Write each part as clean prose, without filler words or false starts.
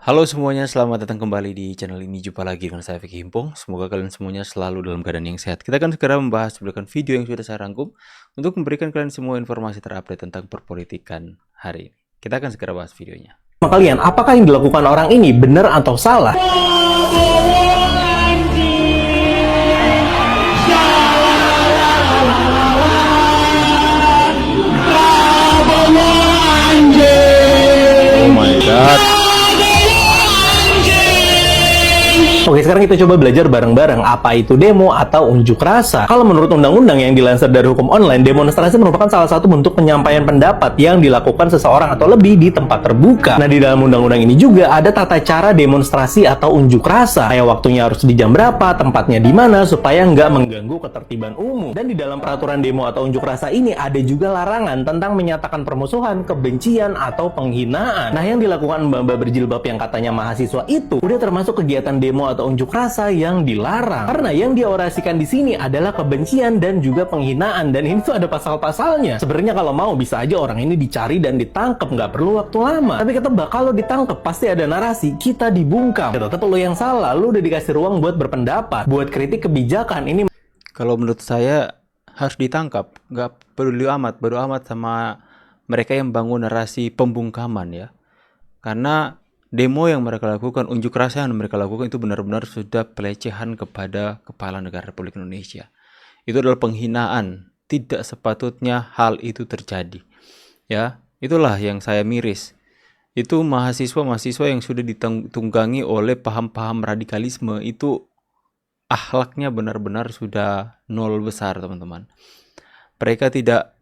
Halo semuanya, selamat datang kembali di channel ini. Jumpa lagi dengan saya Vicky Himpong. Semoga kalian semuanya selalu dalam keadaan yang sehat. Kita akan segera membahas video yang sudah saya rangkum untuk memberikan kalian semua informasi terupdate tentang perpolitikan hari ini. Kita akan segera bahas videonya. Kalian, apakah yang dilakukan orang ini benar atau salah? Oh my god. Oke, sekarang kita coba belajar bareng-bareng apa itu demo atau unjuk rasa. Kalau menurut undang-undang yang dilansir dari hukum online, demonstrasi merupakan salah satu bentuk penyampaian pendapat yang dilakukan seseorang atau lebih di tempat terbuka. Nah, di dalam undang-undang ini juga ada tata cara demonstrasi atau unjuk rasa. Kayak waktunya harus di jam berapa, tempatnya di mana, supaya nggak mengganggu ketertiban umum. Dan di dalam peraturan demo atau unjuk rasa ini ada juga larangan tentang menyatakan permusuhan, kebencian, atau penghinaan. Nah, yang dilakukan mbak-mbak berjilbab yang katanya mahasiswa itu udah termasuk kegiatan demo atau unjuk rasa yang dilarang. Karena yang diorasikan di sini adalah kebencian dan juga penghinaan, dan ini tuh ada pasal-pasalnya. Sebenarnya kalau mau bisa aja orang ini dicari dan ditangkap, nggak perlu waktu lama. Tapi ketebak kalau ditangkap pasti ada narasi kita dibungkam. Ya, tetap lo yang salah, lo udah dikasih ruang buat berpendapat, buat kritik kebijakan. Ini Kalau menurut saya harus ditangkap. Nggak peduli amat, bodo amat sama mereka yang bangun narasi pembungkaman ya. Karena demo yang mereka lakukan, unjuk rasa yang mereka lakukan itu benar-benar sudah pelecehan kepada kepala negara Republik Indonesia. Itu adalah penghinaan. Tidak sepatutnya hal itu terjadi. Ya, itulah yang saya miris. Itu mahasiswa-mahasiswa yang sudah ditunggangi oleh paham-paham radikalisme itu akhlaknya benar-benar sudah nol besar, teman-teman. Mereka tidak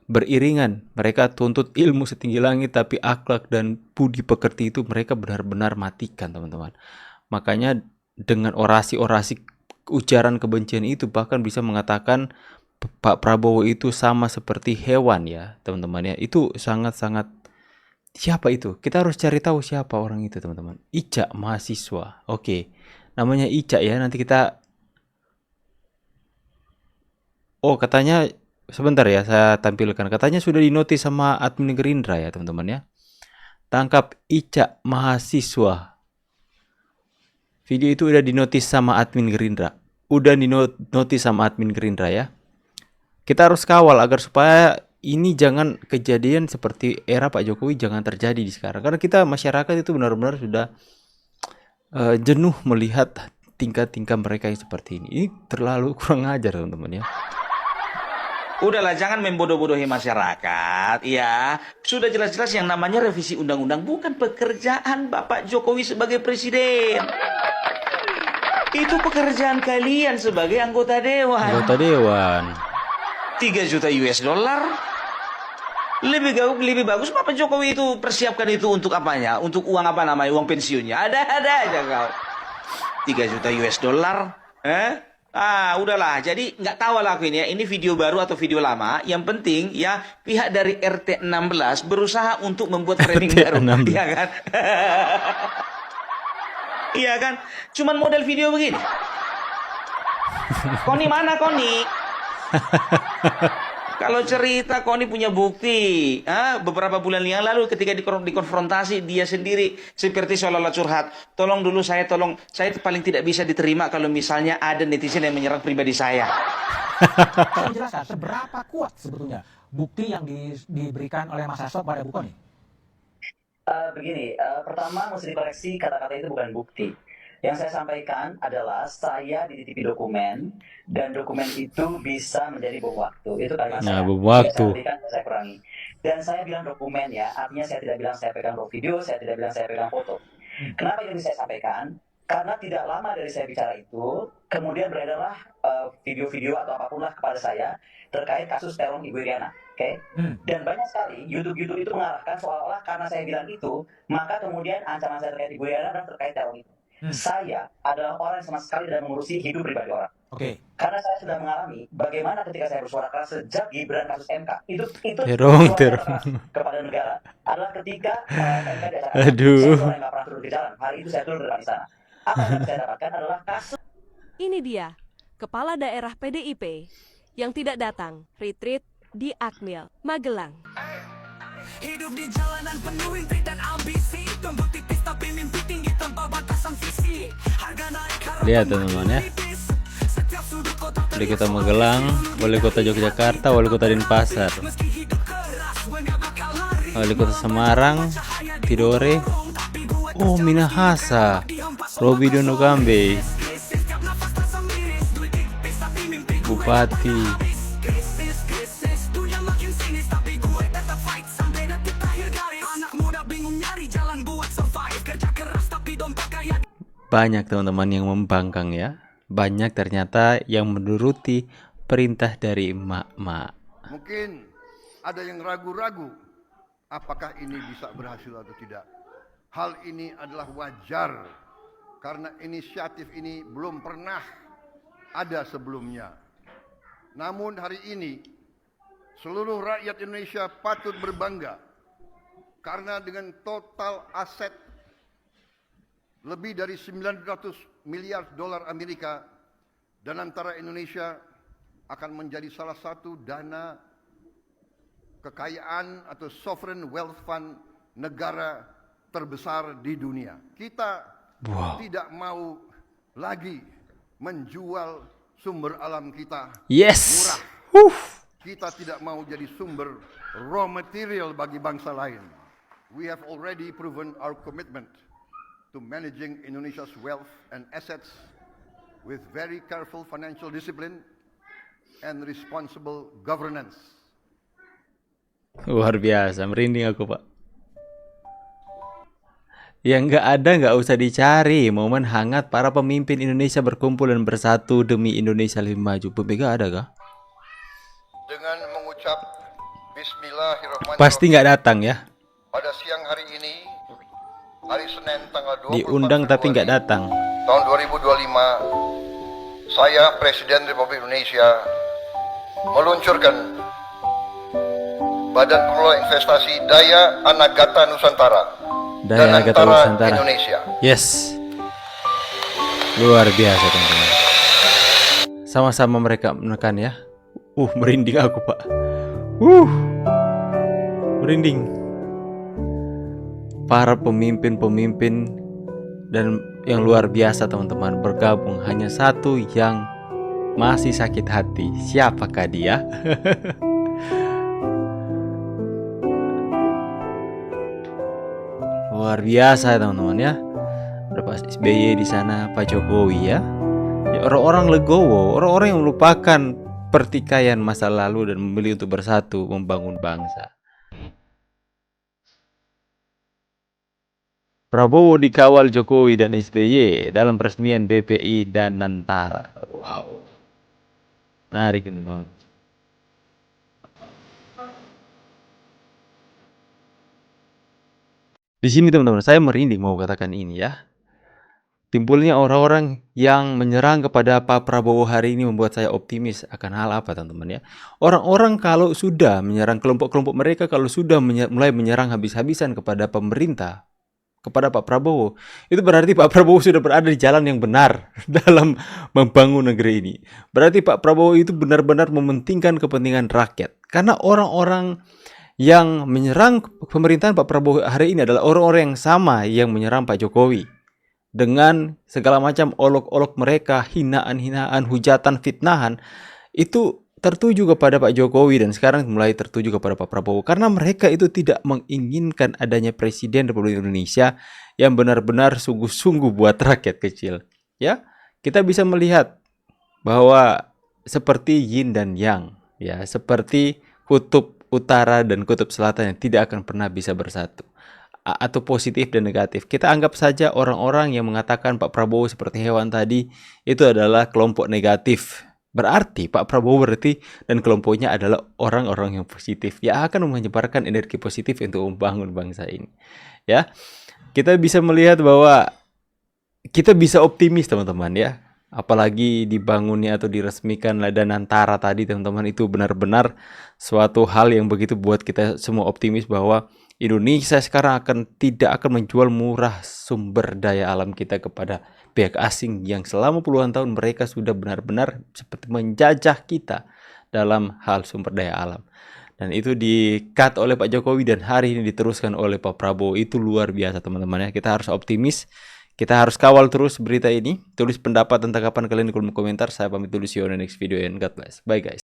beriringan, mereka tuntut ilmu setinggi langit, tapi akhlak dan budi pekerti itu mereka benar-benar matikan, teman-teman. Makanya dengan orasi-orasi ujaran kebencian itu bahkan bisa mengatakan Pak Prabowo itu sama seperti hewan ya, teman-teman ya. Itu sangat-sangat, siapa itu? Kita harus cari tahu siapa orang itu, teman-teman. Ica mahasiswa. Oke. Namanya Ica ya. Nanti kita katanya sebentar ya, saya tampilkan. Katanya sudah dinotis sama admin Gerindra ya, teman-teman ya. Tangkap Ica mahasiswa. Video itu udah dinotis sama admin Gerindra. Udah dinotis sama admin Gerindra ya. Kita harus kawal agar supaya ini jangan kejadian seperti era Pak Jokowi jangan terjadi di sekarang. Karena kita masyarakat itu benar-benar sudah jenuh melihat tingkah-tingkah mereka yang seperti ini. Ini terlalu kurang ajar, teman-teman ya. Udahlah, jangan membodoh-bodohi masyarakat, ya. Sudah jelas-jelas yang namanya revisi undang-undang bukan pekerjaan Bapak Jokowi sebagai presiden. Itu pekerjaan kalian sebagai anggota dewan. Anggota dewan. 3 juta US dollar. Lebih bagus Bapak Jokowi itu persiapkan itu untuk apanya? Untuk uang apa namanya? Uang pensiunnya. Ada aja kau. 3 juta US dollar. Udahlah. Jadi nggak tahu lah aku ini ya. Ini video baru atau video lama. Yang penting ya pihak dari RT 16 berusaha untuk membuat framing baru. Iya kan? Iya kan? Cuman model video begini. Koni mana Koni? Kalau cerita Koni punya bukti, beberapa bulan yang lalu ketika dikonfrontasi dia sendiri seperti seolah-olah curhat. Tolong dulu saya paling tidak bisa diterima kalau misalnya ada netizen yang menyerang pribadi saya. Saya jelaskan seberapa kuat sebetulnya bukti yang diberikan oleh Mas Hasto pada Bu Koni. Begini, pertama mesti dikoreksi kata-kata itu bukan bukti. Yang saya sampaikan adalah saya dititipi dokumen dan dokumen itu bisa menjadi bom waktu. Itu kalimat saya. Bom waktu. Saya kurangi. Dan saya bilang dokumen ya, artinya saya tidak bilang saya pegang raw video, saya tidak bilang saya pegang foto. Kenapa ini saya sampaikan? Karena tidak lama dari saya bicara itu, kemudian beredarlah video-video atau apapun lah kepada saya terkait kasus teror Ibu Iriana. Oke? Dan banyak sekali YouTube itu mengarahkan seolah-olah karena saya bilang itu, maka kemudian ancaman saya terkait Ibu Iriana dan terkait teror itu. Saya adalah orang yang sama sekali tidak mengurusi hidup pribadi orang. Oke. Karena saya sudah mengalami bagaimana ketika saya bersuara keras sejak Gibran kasus MK. Itu Terong. kepada negara adalah ketika MK diadakan. Aduh. Saya orang yang nggak pernah turun ke jalan. Hari itu saya turun di sana. Apa yang saya dapatkan adalah kasus. Ini dia, Kepala Daerah PDIP yang tidak datang retreat di Akmil, Magelang. Hidup di jalanan penuh intrik dan ambisi, tumbuh tipis tapi mimpi tinggi. Lihat teman-teman ya. Wali kota Magelang, wali kota Yogyakarta, wali kota Denpasar, wali kota Semarang, Tidore, oh Minahasa, Robi Donogambe, Bupati, banyak teman-teman yang membangkang ya. Banyak ternyata yang menuruti perintah dari emak-emak. Mungkin ada yang ragu-ragu apakah ini bisa berhasil atau tidak. Hal ini adalah wajar karena inisiatif ini belum pernah ada sebelumnya. Namun hari ini seluruh rakyat Indonesia patut berbangga karena dengan total aset lebih dari 900 miliar dolar Amerika dan antara Indonesia akan menjadi salah satu dana kekayaan atau sovereign wealth fund negara terbesar di dunia. Kita tidak mau lagi menjual sumber alam kita murah. Kita tidak mau jadi sumber raw material bagi bangsa lain. We have already proven our commitment to managing Indonesia's wealth and assets with very careful financial discipline and responsible governance. Luar biasa, merinding aku Pak. Yang nggak ada nggak usah dicari. Momen hangat para pemimpin Indonesia berkumpul dan bersatu demi Indonesia lebih maju. Bu Mega ada kah? Dengan mengucap Bismillahirrahmanirrahim. Pasti nggak datang ya. Pada siang hari ini, hari Senin tanggal 24 Diundang tapi nggak datang. tahun 2025, saya Presiden Republik Indonesia meluncurkan Badan Pengelola Investasi Daya Anagata Nusantara dan Anagata Antara Nusantara Indonesia. Yes. Luar biasa teman-teman. Sama-sama mereka menekan ya. Merinding aku Pak. Merinding. Para pemimpin-pemimpin dan yang luar biasa teman-teman bergabung, hanya satu yang masih sakit hati. Siapakah dia? Luar biasa teman-teman ya. Ada Pak SBY di sana, Pak Jokowi ya. Orang-orang legowo, orang-orang yang melupakan pertikaian masa lalu dan memilih untuk bersatu membangun bangsa. Prabowo dikawal Jokowi dan SBY dalam peresmian BPI dan Nantara. Wow. Menarik ini banget. Di sini teman-teman, saya merinding mau katakan ini ya. Timbulnya orang-orang yang menyerang kepada Pak Prabowo hari ini membuat saya optimis akan hal apa teman-teman ya. Orang-orang kalau sudah menyerang kelompok-kelompok mereka, kalau sudah mulai menyerang habis-habisan kepada pemerintah, kepada Pak Prabowo, itu berarti Pak Prabowo sudah berada di jalan yang benar dalam membangun negeri ini. Berarti Pak Prabowo itu benar-benar mementingkan kepentingan rakyat. Karena orang-orang yang menyerang pemerintahan Pak Prabowo hari ini adalah orang-orang yang sama yang menyerang Pak Jokowi. Dengan segala macam olok-olok mereka, hinaan-hinaan, hujatan, fitnahan, itu tertuju kepada Pak Jokowi dan sekarang mulai tertuju kepada Pak Prabowo. Karena mereka itu tidak menginginkan adanya Presiden Republik Indonesia yang benar-benar sungguh-sungguh buat rakyat kecil. Ya, kita bisa melihat bahwa seperti yin dan yang, ya, seperti kutub utara dan kutub selatan yang tidak akan pernah bisa bersatu. Atau positif dan negatif. Kita anggap saja orang-orang yang mengatakan Pak Prabowo seperti hewan tadi itu adalah kelompok negatif. Berarti Pak Prabowo berarti dan kelompoknya adalah orang-orang yang positif, yang akan menyebarkan energi positif untuk membangun bangsa ini. Ya, kita bisa melihat bahwa kita bisa optimis teman-teman ya. Apalagi dibangunnya atau diresmikan Ladan Antara tadi teman-teman, itu benar-benar suatu hal yang begitu buat kita semua optimis bahwa Indonesia sekarang tidak akan menjual murah sumber daya alam kita kepada pihak asing yang selama puluhan tahun mereka sudah benar-benar seperti menjajah kita dalam hal sumber daya alam. Dan itu di-cut oleh Pak Jokowi dan hari ini diteruskan oleh Pak Prabowo. Itu luar biasa teman-teman ya. Kita harus optimis. Kita harus kawal terus berita ini. Tulis pendapat tentang kapan kalian di kolom komentar. Saya pamit dulu, see you on the next video and God bless. Bye guys.